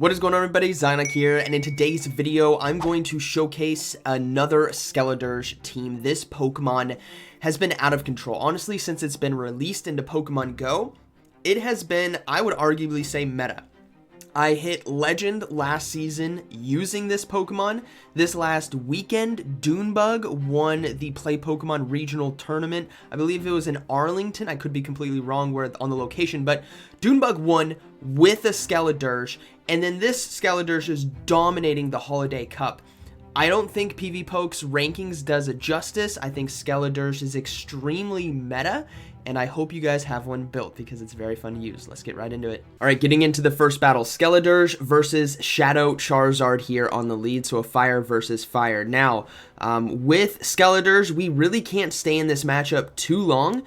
What is going on, everybody? ZyoniK here, and in today's video, I'm going to showcase another Skeledirge team. This Pokemon has been out of control. Honestly, since it's been released into Pokemon Go, it has been, I would arguably say, meta. I hit Legend last season using this Pokemon. This last weekend, Dunebug won the Play Pokemon Regional Tournament. I believe it was in Arlington. I could be completely wrong on the location, but Dunebug won with a Skeledirge, and then this Skeledirge is dominating the Holiday Cup. I don't think PvPoke's rankings does it justice. I think Skeledirge is extremely meta, and I hope you guys have one built because it's very fun to use. Let's get right into it. All right, getting into the first battle, Skeledirge versus Shadow Charizard here on the lead, so a fire versus fire. Now, with Skeledirge, we really can't stay in this matchup too long,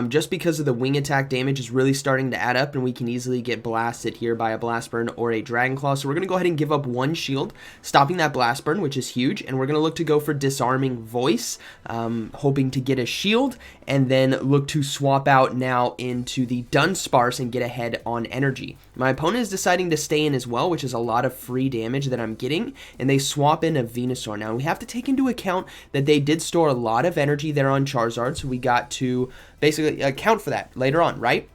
just because of the wing attack damage is really starting to add up, and we can easily get blasted here by a Blast Burn or a Dragon Claw. So we're going to go ahead and give up one shield, stopping that Blast Burn, which is huge, and we're going to look to go for Disarming Voice, hoping to get a shield, and then look to swap out now into the Dunsparce and get ahead on energy. My opponent is deciding to stay in as well, which is a lot of free damage that I'm getting, and they swap in a Venusaur. Now, we have to take into account that they did store a lot of energy there on Charizard, so we got to basically account for that later on, right?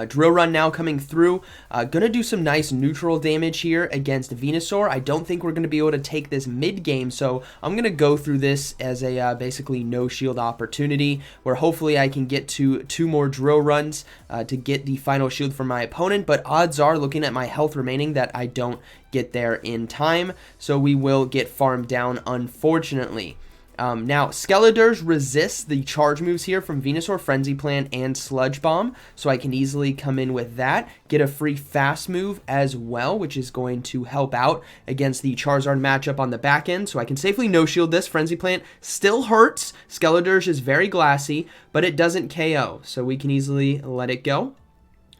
Drill Run now coming through. Gonna do some nice neutral damage here against Venusaur. I don't think we're gonna be able to take this mid game, so I'm gonna go through this as a basically no shield opportunity, where hopefully I can get to 2 more Drill Runs to get the final shield from my opponent. But odds are, looking at my health remaining, that I don't get there in time, so we will get farmed down, unfortunately. Now, Skeledirge resists the charge moves here from Venusaur, Frenzy Plant, and Sludge Bomb, so I can easily come in with that, get a free fast move as well, which is going to help out against the Charizard matchup on the back end, so I can safely no-shield this. Frenzy Plant still hurts. Skeledirge is very glassy, but it doesn't KO, so we can easily let it go.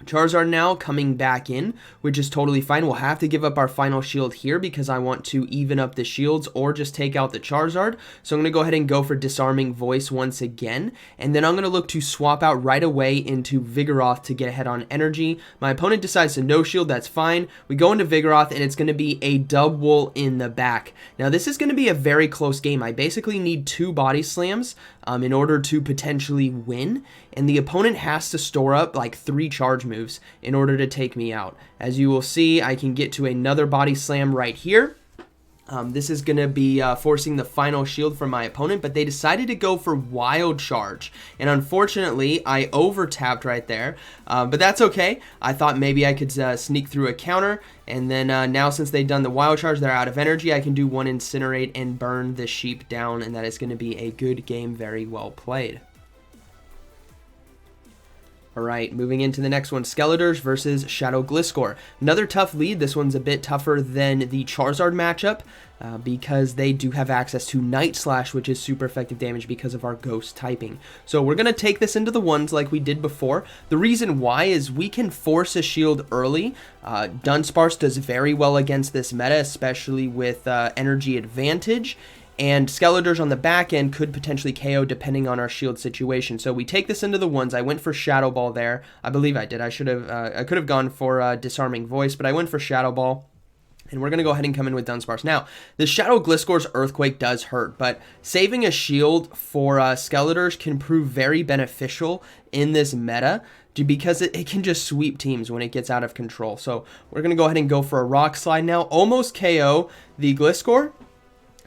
Charizard now coming back in, which is totally fine. We'll have to give up our final shield here because I want to even up the shields or just take out the Charizard. So I'm going to go ahead and go for Disarming Voice once again. And then I'm going to look to swap out right away into Vigoroth to get ahead on energy. My opponent decides to no shield. That's fine. We go into Vigoroth, and it's going to be a double in the back. Now, this is going to be a very close game. I basically need 2 body slams in order to potentially win, and the opponent has to store up like 3 charge moves in order to take me out. As you will see, I can get to another body slam right here. This is going to be forcing the final shield from my opponent, but they decided to go for Wild Charge, and unfortunately, I over-tapped right there, but that's okay. I thought maybe I could sneak through a counter, and then now since they've done the Wild Charge, they're out of energy. I can do 1 Incinerate and burn the sheep down, and that is going to be a good game, very well played. Alright, moving into the next one, Skeledirge versus Shadow Gliscor. Another tough lead. This one's a bit tougher than the Charizard matchup because they do have access to Night Slash, which is super effective damage because of our Ghost typing. So we're going to take this into the ones like we did before. The reason why is we can force a shield early. Dunsparce does very well against this meta, especially with energy advantage. And Skeledirge on the back end could potentially KO depending on our shield situation. So we take this into the ones. I went for Shadow Ball there. I believe I did. I could have gone for Disarming Voice, but I went for Shadow Ball. And we're going to go ahead and come in with Dunsparce. Now, the Shadow Gliscor's Earthquake does hurt, but saving a shield for Skeledirge can prove very beneficial in this meta because it can just sweep teams when it gets out of control. So we're going to go ahead and go for a Rock Slide now. Almost KO the Gliscor.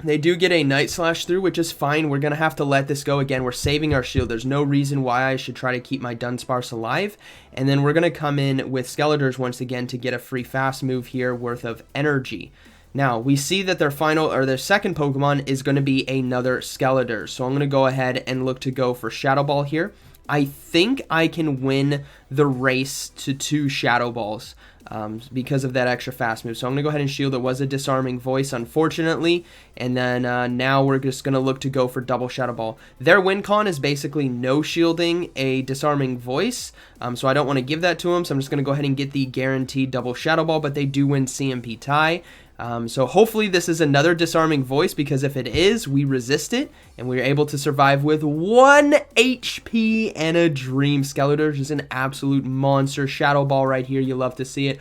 They do get a Night Slash through, which is fine. We're going to have to let this go again. We're saving our shield. There's no reason why I should try to keep my Dunsparce alive. And then we're going to come in with Skeledirge once again to get a free fast move here worth of energy. Now, we see that their second Pokemon is going to be another Skeledirge. So I'm going to go ahead and look to go for Shadow Ball here. I think I can win the race to 2 Shadow Balls because of that extra fast move. So I'm going to go ahead and shield. It was a Disarming Voice, unfortunately. And then now we're just going to look to go for double Shadow Ball. Their win con is basically no shielding a Disarming Voice. So I don't want to give that to them. So I'm just going to go ahead and get the guaranteed double Shadow Ball. But they do win CMP tie. So hopefully this is another Disarming Voice, because if it is, we resist it, and we're able to survive with 1 HP and a dream. Skeledirge is an absolute monster. Shadow Ball right here. You love to see it.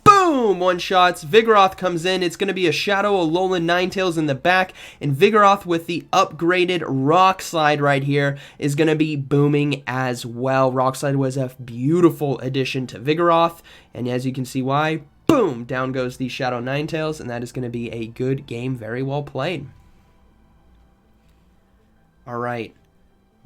Boom! boom, one shots. Vigoroth comes in. It's going to be a Shadow, Alolan Ninetales in the back, and Vigoroth with the upgraded Rock Slide right here is going to be booming as well. Rock Slide was a beautiful addition to Vigoroth, and as you can see why, boom, down goes the Shadow Ninetales, and that is going to be a good game, very well played. All right.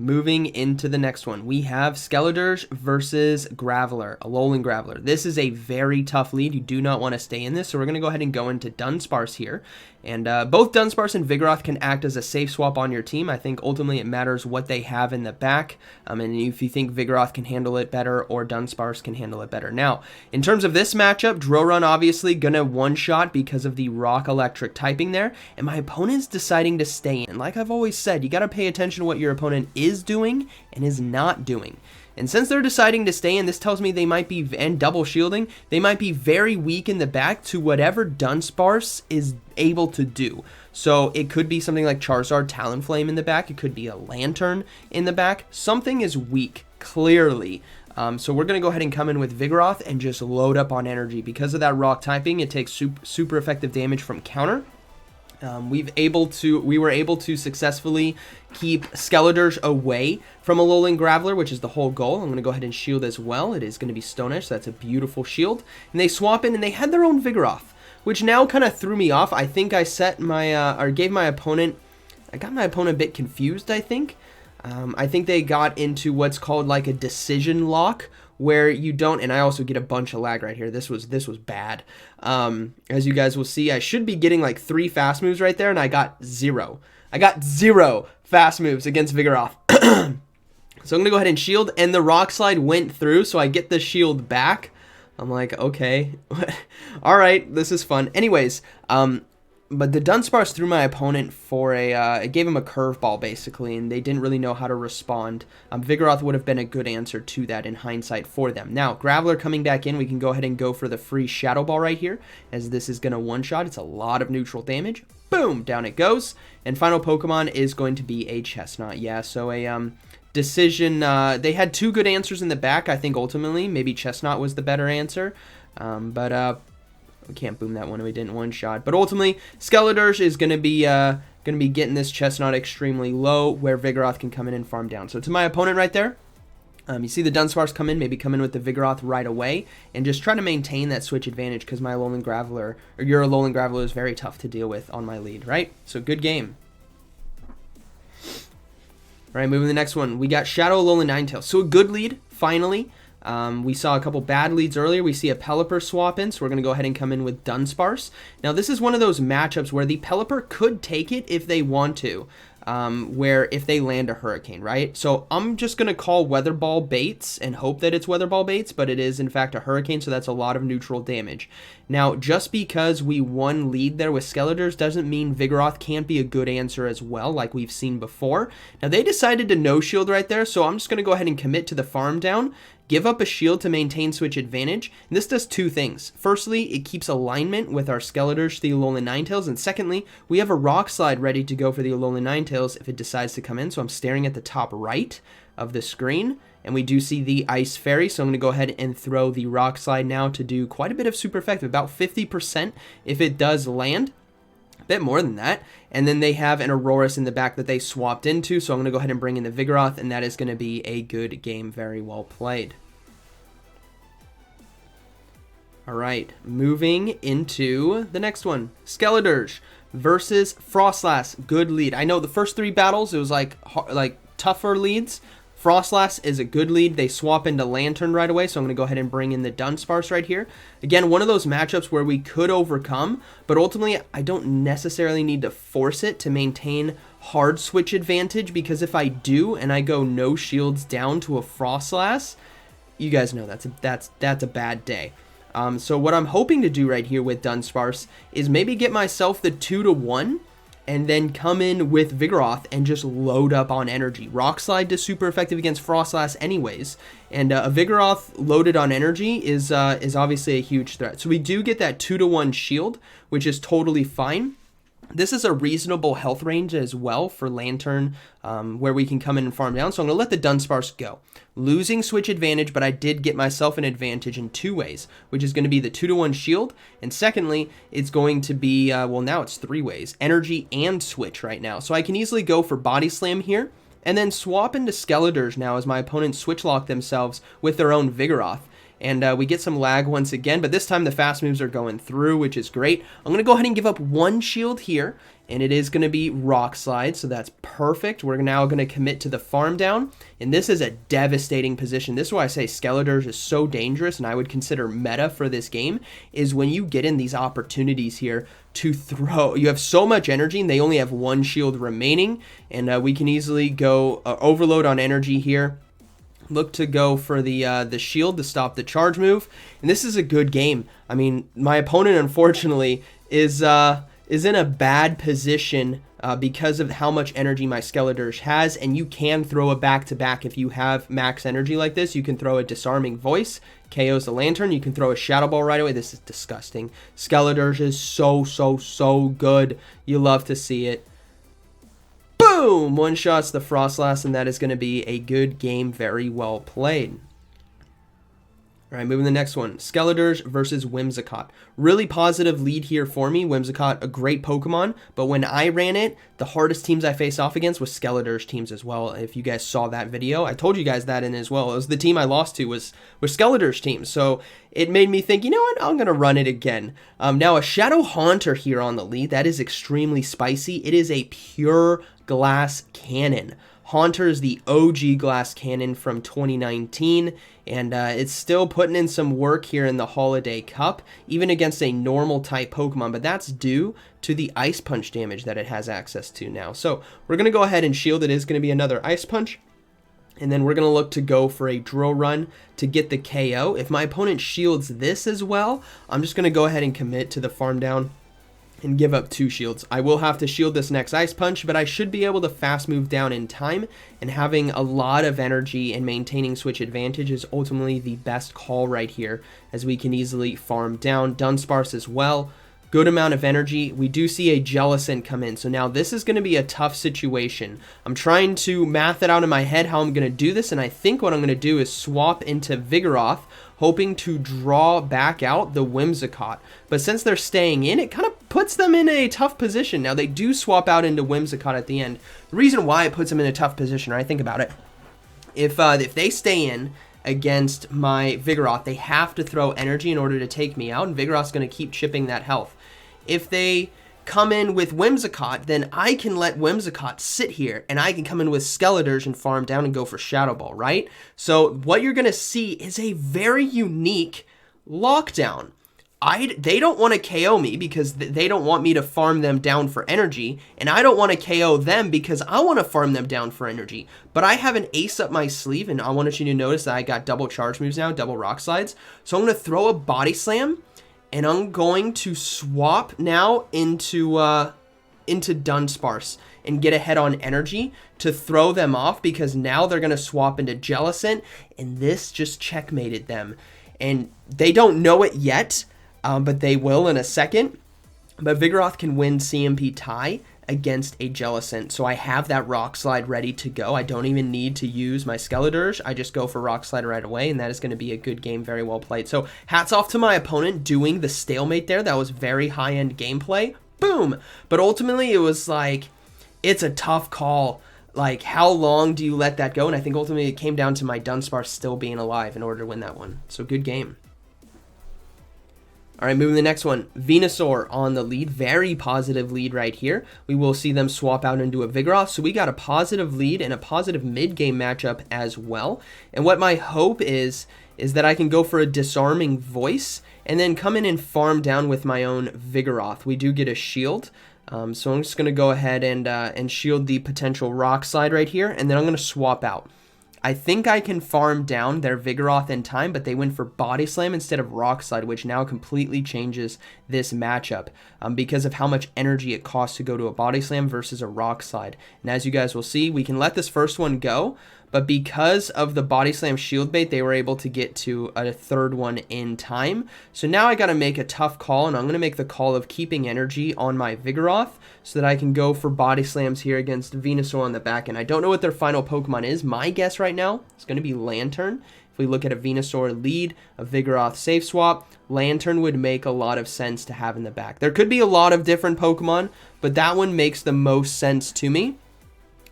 Moving into the next one, we have Skeledirge versus Graveler, Alolan Graveler. This is a very tough lead. You do not want to stay in this, so we're going to go ahead and go into Dunsparce here. And both Dunsparce and Vigoroth can act as a safe swap on your team. I think ultimately it matters what they have in the back, and if you think Vigoroth can handle it better or Dunsparce can handle it better. Now, in terms of this matchup, Drorun obviously going to one-shot because of the Rock-Electric typing there, and my opponent's deciding to stay in. Like I've always said, you got to pay attention to what your opponent is doing and is not doing. And since they're deciding to stay in, this tells me they might be, and double shielding, they might be very weak in the back to whatever Dunsparce is able to do. So it could be something like Charizard Talonflame in the back. It could be a Lantern in the back. Something is weak, clearly. So we're going to go ahead and come in with Vigoroth and just load up on energy. Because of that rock typing, it takes super effective damage from counter. We were able to successfully keep Skeledirge away from Alolan Graveler, which is the whole goal. I'm going to go ahead and shield as well. It is going to be Stone Edge, so that's a beautiful shield. And they swap in, and they had their own Vigoroth, which now kind of threw me off. I think I set my, or gave my opponent, I got my opponent a bit confused, I think. I think they got into what's called like a decision lock, where you don't, and I also get a bunch of lag right here. This was bad. As you guys will see, I should be getting like 3 fast moves right there, and I got 0. I got 0 fast moves against Vigoroth. So I'm gonna go ahead and shield, and the Rock Slide went through, so I get the shield back. I'm like, okay, all right, this is fun. Anyways, but the Dunsparce threw my opponent for a, it gave him a curveball basically, and they didn't really know how to respond. Vigoroth would have been a good answer to that in hindsight for them. Now, Graveler coming back in, we can go ahead and go for the free Shadow Ball right here, as this is going to one-shot. It's a lot of neutral damage. Boom, down it goes. And final Pokemon is going to be a Chestnut. Yeah, so a decision, they had 2 good answers in the back, I think ultimately. Maybe Chestnut was the better answer, we can't boom that one. We didn't one-shot. But ultimately, Skeledirge is going to be getting this Chestnut extremely low, where Vigoroth can come in and farm down. So to my opponent right there, you see the Dunsparce come in, maybe come in with the Vigoroth right away, and just try to maintain that switch advantage, because my Alolan Graveler, or your Alolan Graveler, is very tough to deal with on my lead, right? So good game. All right, moving to the next one. We got Shadow Alolan Ninetales. So a good lead, finally. We saw a couple bad leads earlier. We see a Pelipper swap in, so we're going to go ahead and come in with Dunsparce. Now, this is one of those matchups where the Pelipper could take it if they want to, where if they land a Hurricane, right? So I'm just going to call Weather Ball baits and hope that it's Weather Ball baits, but it is, in fact, a Hurricane, so that's a lot of neutral damage. Now, just because we won lead there with Skeledirge doesn't mean Vigoroth can't be a good answer as well, like we've seen before. Now, they decided to no-shield right there, so I'm just going to go ahead and commit to the farm down, give up a shield to maintain switch advantage. And this does 2 things. Firstly, it keeps alignment with our Skeledirge, the Alolan Ninetales, and secondly, we have a Rock Slide ready to go for the Alolan Ninetales if it decides to come in. So I'm staring at the top right of the screen, and we do see the Ice Fairy, so I'm going to go ahead and throw the Rock Slide now to do quite a bit of super effective, about 50% if it does land. Bit more than that. And then they have an Aurorus in the back that they swapped into, so I'm going to go ahead and bring in the Vigoroth, and that is going to be a good game, very well played. Alright, moving into the next one. Skeledirge versus Frostlass, good lead. I know the first 3 battles, it was like tougher leads. Frostlass is a good lead. They swap into Lantern right away, so I'm going to go ahead and bring in the Dunsparce right here. Again, one of those matchups where we could overcome, but ultimately I don't necessarily need to force it to maintain hard switch advantage, because if I do and I go no shields down to a Frostlass, you guys know that's a bad day. So what I'm hoping to do right here with Dunsparce is maybe get myself the 2-to-1 and then come in with Vigoroth and just load up on energy. Rock Slide is super effective against Frostlass anyways, and a Vigoroth loaded on energy is obviously a huge threat. So we do get that 2-to-1 shield, which is totally fine. This is a reasonable health range as well for Lantern, where we can come in and farm down. So I'm going to let the Dunsparce go. Losing switch advantage, but I did get myself an advantage in 2 ways, which is going to be the 2-to-1 shield. And secondly, it's going to be, well, now it's 3 ways, energy and switch right now. So I can easily go for Body Slam here, and then swap into Skeledirge now as my opponents switch lock themselves with their own Vigoroth. And we get some lag once again, but this time the fast moves are going through, which is great. I'm going to go ahead and give up 1 shield here, and it is going to be Rock Slide, so that's perfect. We're now going to commit to the farm down, and this is a devastating position. This is why I say Skeledirge is so dangerous, and I would consider meta for this game, is when you get in these opportunities here to throw. You have so much energy, and they only have 1 shield remaining, and we can easily go overload on energy here. Look to go for the shield to stop the charge move, and this is a good game. I mean, my opponent unfortunately is in a bad position because of how much energy my Skeledirge has, and you can throw a back-to-back if you have max energy like this. You can throw a Disarming Voice, KOs the Lantern. You can throw a Shadow Ball right away. This is disgusting. Skeledirge is so good. You love to see it. Boom! One shots the Frostlass, and that is going to be a good game, very well played. All right, moving to the next one. Skeledirge versus Whimsicott. Really positive lead here for me. Whimsicott, a great Pokemon, but when I ran it, the hardest teams I faced off against was Skeledirge teams as well. If you guys saw that video, I told you guys that in as well. It was the team I lost to was Skeledirge teams, so it made me think, you know what, I'm going to run it again. Now, a Shadow Haunter here on the lead. That is extremely spicy. It is a pure glass cannon. Haunter is the OG glass cannon from 2019, and it's still putting in some work here in the Holiday Cup, even against a normal type Pokemon, but that's due to the Ice Punch damage that it has access to now. So we're going to go ahead and shield. It is going to be another Ice Punch, and then we're going to look to go for a Drill Run to get the KO. If my opponent shields this as well, I'm just going to go ahead and commit to the farm down and give up 2 shields. I will have to shield this next Ice Punch, but I should be able to fast move down in time, and having a lot of energy and maintaining switch advantage is ultimately the best call right here, as we can easily farm down. Dunsparce as well. Good amount of energy. We do see a Jellicent come in, so now this is going to be a tough situation. I'm trying to math it out in my head how I'm going to do this, and I think what I'm going to do is swap into Vigoroth, hoping to draw back out the Whimsicott. But since they're staying in, it kind of puts them in a tough position. Now, they do swap out into Whimsicott at the end. The reason why it puts them in a tough position, right, think about it. If they stay in against my Vigoroth, they have to throw energy in order to take me out, and Vigoroth's going to keep chipping that health. If they come in with Whimsicott, then I can let Whimsicott sit here, and I can come in with Skeledirge and farm down and go for Shadow Ball, right? So what you're going to see is a very unique lockdown. They don't want to KO me because they don't want me to farm them down for energy, and I don't want to KO them because I want to farm them down for energy. But I have an ace up my sleeve, and I wanted you to notice that I got double charge moves now, double rock slides. So I'm going to throw a Body Slam, and I'm going to swap now into Dunsparce and get ahead on energy to throw them off, because now they're going to swap into Jellicent, and this just checkmated them. And they don't know it yet, but they will in a second. But Vigoroth can win CMP tie against a Jellicent, so I have that Rock Slide ready to go. I don't even need to use my Skeledirge. I just go for Rock Slide right away, and that is going to be a good game, very well played. So hats off to my opponent doing the stalemate there. That was very high-end gameplay. Boom! But ultimately, it was like, it's a tough call. Like, how long do you let that go? And I think ultimately it came down to my Dunsparce still being alive in order to win that one. So good game. All right, moving to the next one. Venusaur on the lead. Very positive lead right here. We will see them swap out into a Vigoroth. So we got a positive lead and a positive mid-game matchup as well. And what my hope is that I can go for a Disarming Voice and then come in and farm down with my own Vigoroth. We do get a shield. So I'm just going to go ahead and shield the potential Rock Slide right here. And then I'm going to swap out. I think I can farm down their Vigoroth in time, but they went for Body Slam instead of Rock Slide, which now completely changes this matchup because of how much energy it costs to go to a Body Slam versus a Rock Slide. And as you guys will see, we can let this first one go, but because of the Body Slam shield bait, they were able to get to a third one in time. So now I got to make a tough call, and I'm going to make the call of keeping energy on my Vigoroth so that I can go for Body Slams here against Venusaur on the back end. I don't know what their final Pokemon is. My guess right now is going to be Lantern. If we look at a Venusaur lead, a Vigoroth safe swap, Lantern would make a lot of sense to have in the back. There could be a lot of different Pokemon, but that one makes the most sense to me.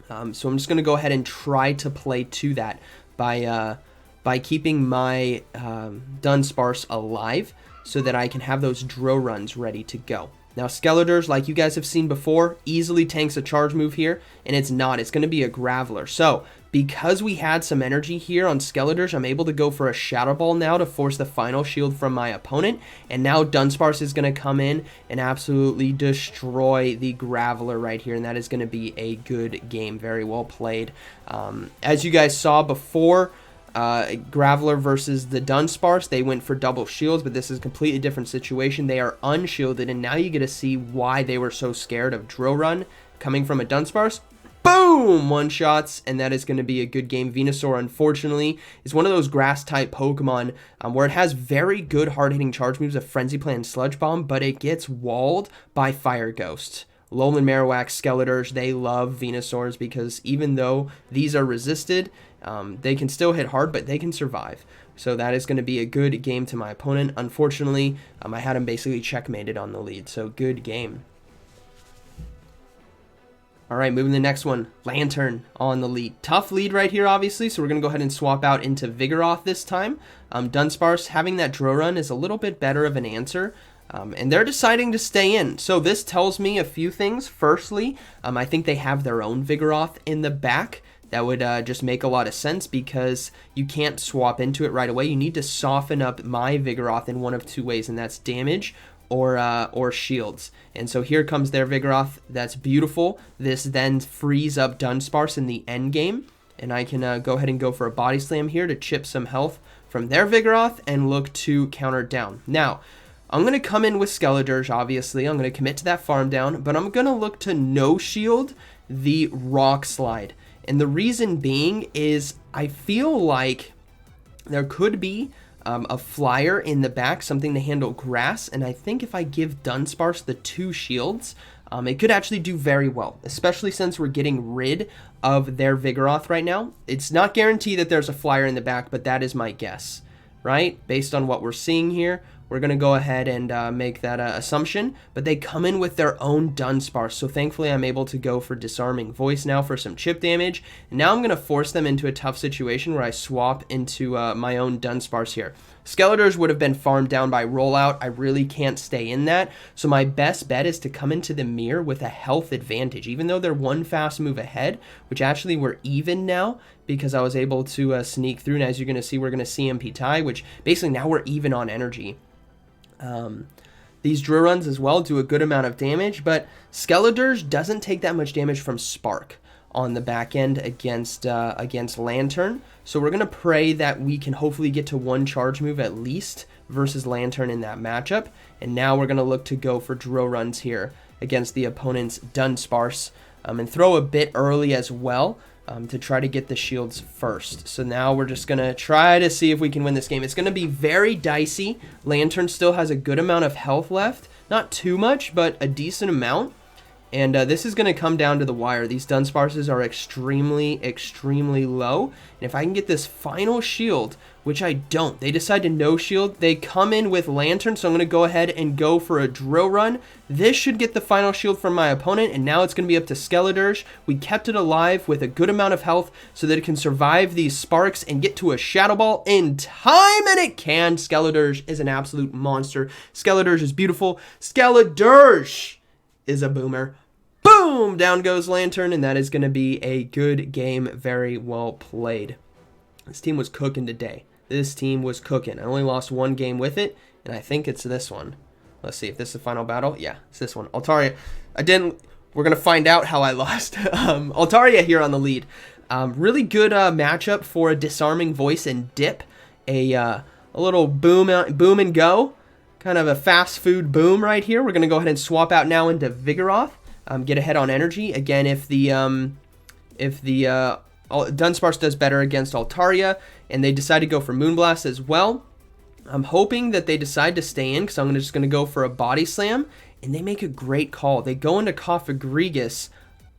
So I'm just going to go ahead and try to play to that by keeping my Dunsparce alive so that I can have those drill runs ready to go. Now, Skeledirge, like you guys have seen before, easily tanks a charge move here, and it's not. It's going to be a Graveler. So, because we had some energy here on Skeledirge, I'm able to go for a Shadow Ball now to force the final shield from my opponent, and now Dunsparce is going to come in and absolutely destroy the Graveler right here, and that is going to be a good game. Very well played. As you guys saw before, Graveler versus the Dunsparce, they went for double shields, but this is a completely different situation. They are unshielded, and now you get to see why they were so scared of Drill Run coming from a Dunsparce. Boom! One shots, and that is going to be a good game. Venusaur, unfortunately, is one of those grass-type Pokemon where it has very good hard-hitting charge moves of Frenzy Plant and Sludge Bomb, but it gets walled by Fire Ghost. Alolan Marowak, Skeledirge, they love Venusaurs because even though these are resisted, they can still hit hard, but they can survive. So that is going to be a good game to my opponent. Unfortunately, I had him basically checkmated on the lead, so good game. All right, moving to the next one. Lantern on the lead. Tough lead right here, obviously, so we're going to go ahead and swap out into Vigoroth this time. Dunsparce, having that drill run is a little bit better of an answer, and they're deciding to stay in. So this tells me a few things. Firstly, I think they have their own Vigoroth in the back. That would just make a lot of sense because you can't swap into it right away. You need to soften up my Vigoroth in one of two ways, and that's damage or shields. And so here comes their Vigoroth. That's beautiful. This then frees up Dunsparce in the end game, and I can go ahead and go for a Body Slam here to chip some health from their Vigoroth and look to counter down. Now, I'm going to come in with Skeledirge, obviously. I'm going to commit to that farm down, but I'm going to look to no shield the Rock Slide. And the reason being is I feel like there could be a flyer in the back, something to handle grass, and I think if I give Dunsparce the 2 shields, it could actually do very well, especially since we're getting rid of their Vigoroth right now. It's not guaranteed that there's a flyer in the back, but that is my guess, right? Based on what we're seeing here, we're going to go ahead and make that assumption, but they come in with their own Dunsparce, so thankfully I'm able to go for Disarming Voice now for some chip damage, and now I'm going to force them into a tough situation where I swap into my own Dunsparce here. Skeledirge would have been farmed down by Rollout. I really can't stay in that, so my best bet is to come into the mirror with a health advantage, even though they're one fast move ahead, which actually we're even now, because I was able to sneak through, and as you're going to see, we're going to CMP tie, which basically now we're even on energy. These drill runs as well do a good amount of damage, but Skeledirge doesn't take that much damage from Spark on the back end against Lantern. So we're going to pray that we can hopefully get to 1 charge move at least versus Lantern in that matchup. And now we're going to look to go for drill runs here against the opponent's Dunsparce and throw a bit early as well. To try to get the shields first. So now we're just going to try to see if we can win this game. It's going to be very dicey. Lantern still has a good amount of health left. Not too much, but a decent amount. And this is going to come down to the wire. These Dunsparces are extremely, extremely low. And if I can get this final shield, which I don't, they decide to no shield. They come in with Lantern, so I'm going to go ahead and go for a drill run. This should get the final shield from my opponent, and now it's going to be up to Skeledirge. We kept it alive with a good amount of health so that it can survive these sparks and get to a Shadow Ball in time, and it can. Skeledirge is an absolute monster. Skeledirge is beautiful. Skeledirge is a boomer. Boom! Down goes Lantern, and that is going to be a good game. Very well played. This team was cooking today. This team was cooking. I only lost 1 game with it, and I think it's this one. Let's see if this is the final battle. Yeah, it's this one. Altaria. We're going to find out how I lost. Altaria here on the lead. Really good matchup for a Disarming Voice and Dip. A little boom and go. Kind of a fast food boom right here. We're going to go ahead and swap out now into Vigoroth. Get ahead on energy. Again, if the Dunsparce does better against Altaria, and they decide to go for Moonblast as well. I'm hoping that they decide to stay in because I'm just going to go for a Body Slam, and they make a great call. They go into Cofagrigus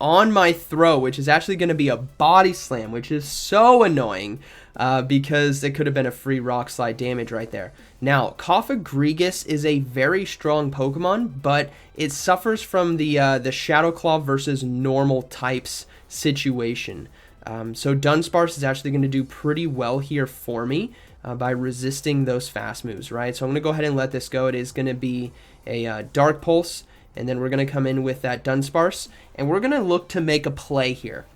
on my throw, which is actually going to be a Body Slam, which is so annoying because it could have been a free Rock Slide damage right there. Now, Cofagrigus is a very strong Pokemon, but it suffers from the Shadow Claw versus normal types situation. So Dunsparce is actually going to do pretty well here for me by resisting those fast moves, right? So I'm going to go ahead and let this go. It is going to be a Dark Pulse, and then we're going to come in with that Dunsparce, and we're going to look to make a play here.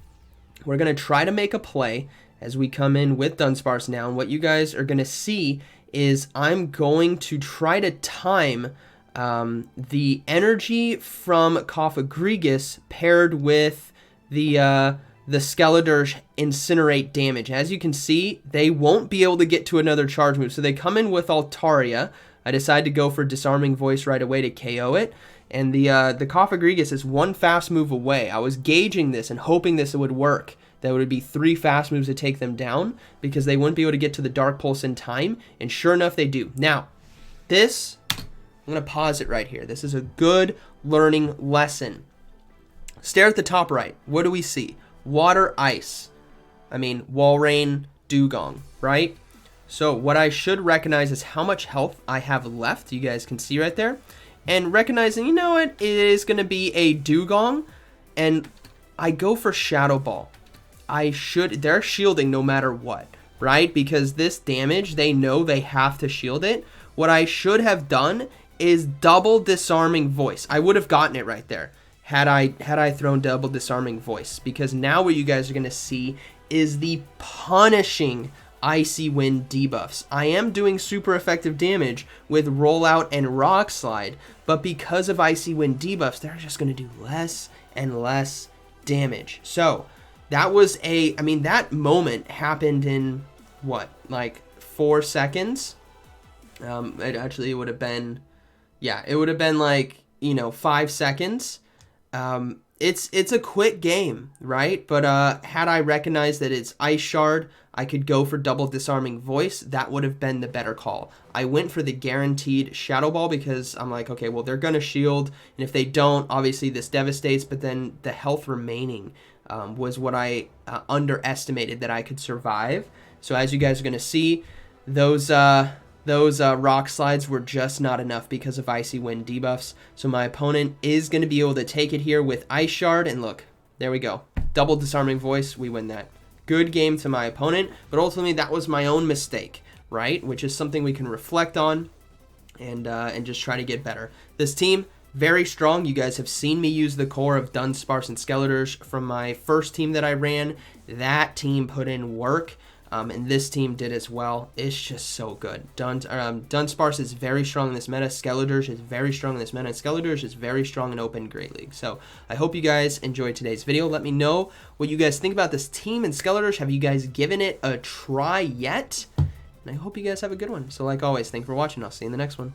We're going to try to make a play as we come in with Dunsparce now, and what you guys are going to see is I'm going to try to time the energy from Cofagrigus paired with the Skeledirge Incinerate damage. As you can see, they won't be able to get to another charge move, so they come in with Altaria. I decide to go for Disarming Voice right away to KO it, and the Cofagrigus is one fast move away. I was gauging this and hoping this would work. That would be 3 fast moves to take them down because they wouldn't be able to get to the Dark Pulse in time, and sure enough they do. Now, this, I'm going to pause it right here. This is a good learning lesson. Stare at the top right. What do we see? Water, Ice. I mean, Walrein, Dugong, right? So what I should recognize is how much health I have left. You guys can see right there. And recognizing, you know what, it is going to be a Dugong, and I go for Shadow Ball. They're shielding no matter what, right? Because this damage, they know they have to shield it. What I should have done is double Disarming Voice. I would have gotten it right there had I thrown double Disarming Voice, because now what you guys are going to see is the punishing Icy Wind debuffs. I am doing super effective damage with Rollout and Rock Slide, but because of Icy Wind debuffs, they're just going to do less and less damage. So that was that moment happened in what, like 4 seconds? It would have been, yeah, it would have been like, 5 seconds. It's a quick game, right? But had I recognized that it's Ice Shard, I could go for double Disarming Voice. That would have been the better call. I went for the guaranteed Shadow Ball because I'm like, okay, well, they're going to shield, and if they don't, obviously this devastates, but then the health remaining was what I underestimated that I could survive. So as you guys are going to see, those Rock Slides were just not enough because of Icy Wind debuffs. So my opponent is going to be able to take it here with Ice Shard, and look, there we go. Double Disarming Voice, we win that. Good game to my opponent, but ultimately that was my own mistake, right? Which is something we can reflect on and just try to get better. This team, very strong. You guys have seen me use the core of Dunsparce and Skeledirge from my first team that I ran. That team put in work. And this team did as well. It's just so good. Dunsparce is very strong in this meta. Skeledirge is very strong in this meta. And Skeledirge is very strong in Open Great League. So I hope you guys enjoyed today's video. Let me know what you guys think about this team and Skeledirge. Have you guys given it a try yet? And I hope you guys have a good one. So like always, thank you for watching. I'll see you in the next one.